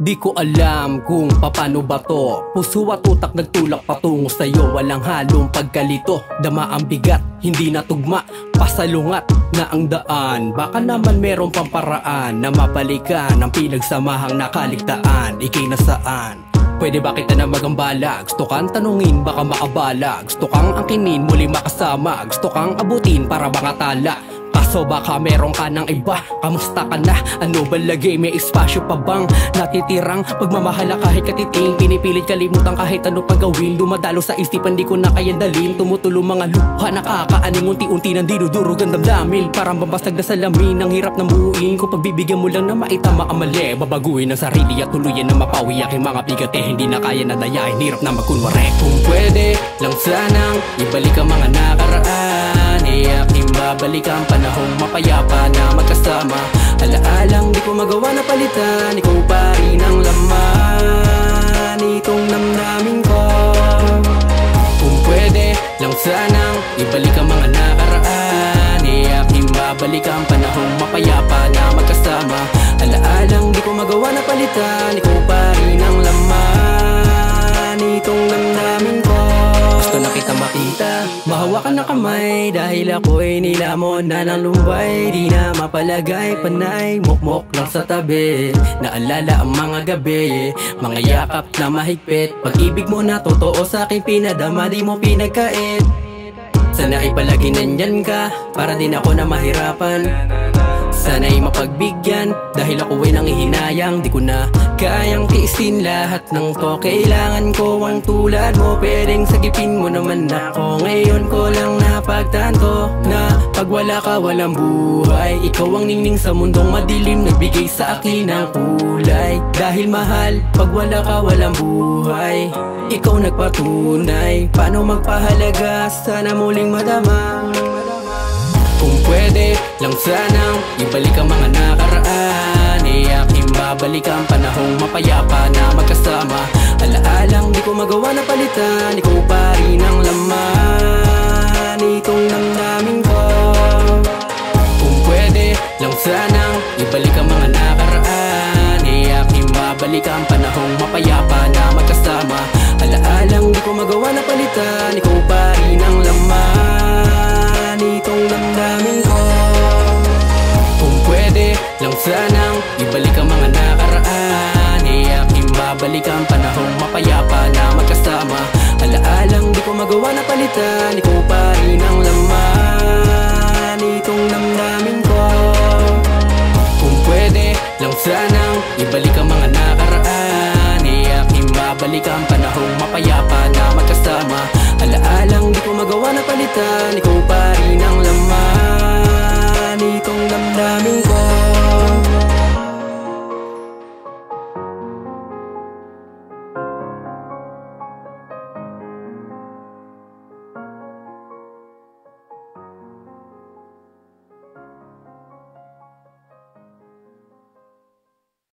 Di ko alam kung paano ba to. Puso at utak nagtulak patungo sa'yo. Walang halong pagkalito, dama ang bigat, hindi natugma, pasalungat na ang daan. Baka naman meron pang paraan na mabalikan ang pinagsamahang nakaligtaan. Ika'y nasaan? Pwede ba kita na magambala? Gusto kang tanungin, baka maabala. Gusto kang angkinin, muli makasama. Gusto kang abutin para makatala. Kaso baka meron ka ng iba. Kamusta ka na? Ano ba lagi? May espasyo pa bang natitirang pagmamahala kahit katiting? Pinipilit kalimutan kahit ano pang gawin. Dumadalo sa isipan, di ko na kayang dalhin. Tumutulo mga luha, nakakaaning unti-unti nang dinudurog ang damdamin. Parang babasag na salamin, ang hirap na muin. Kung pagbibigyan mo lang na maitama ang mali, babaguhin ang sarili at tuluyan na mapawi aking mga bigat. Hindi na kaya na dayain, hirap na magkunwari. Kung pwede lang sanang ibalik ang mga nakaraan, aking babalik ang panahong mapayapa na magkasama. Alaalang di ko magawa na palitan, ikaw pa rin ang laman itong namnamin ko. Kung pwede lang sanang ibalik ang mga nakaraan, aking babalik ang panahong mapayapa na magkasama. Alaalang di ko magawa na palitan, ikaw pa rin ang laman itong namnamin ko. Gusto na kita makita, mahawakan ng kamay, dahil ako'y nilamon na ng lumbay. Di na mapalagay, panay, mukmok lang sa tabi. Naalala ang mga gabi, mga yakap na mahigpit. Pag-ibig mo na totoo sa akin pinadama, di mo pinagkait. Sana ipalagi nandyan ka, para din ako na mahirapan. Sana'y mapagbigyan, dahil ako'y nangihinayang. Di ko na kayang tiisin lahat ng to. Kailangan ko ang tulad mo, pwedeng sagipin mo naman ako. Ngayon ko lang napagtanto na pag wala ka walang buhay. Ikaw ang ningning sa mundong madilim, nagbigay sa akin ng kulay. Dahil mahal, pag wala ka walang buhay. Ikaw nagpatunay, paano magpahalaga, sana muling madama. Kung pwede lang sanang ibalik ang mga nakaraan, aking babalik ang panahong mapayapa na magkasama. Alaalang di ko magawa na palitan, ikaw pa rin ang laman itong namnamin ko. Kung pwede lang sanang ibalik ang mga nakaraan, aking babalik ang panahong mapayapa na magkasama. Alaalang di ko magawa na palitan, ikaw pa rin ang laman itong damdamin ko. Kung pwede lang sanang ibalik ang mga nakaraan, aking babalik ang panahong mapayapa na magkasama. Alaalang di ko magawa na palitan, ikaw pa rin ang laman itong damdamin ko. Kung pwede lang sanang ibalik ang mga nakaraan, aking babalik ang panahong mapayapa na magkasama. Alaalang di ko magawa na palitan, ikaw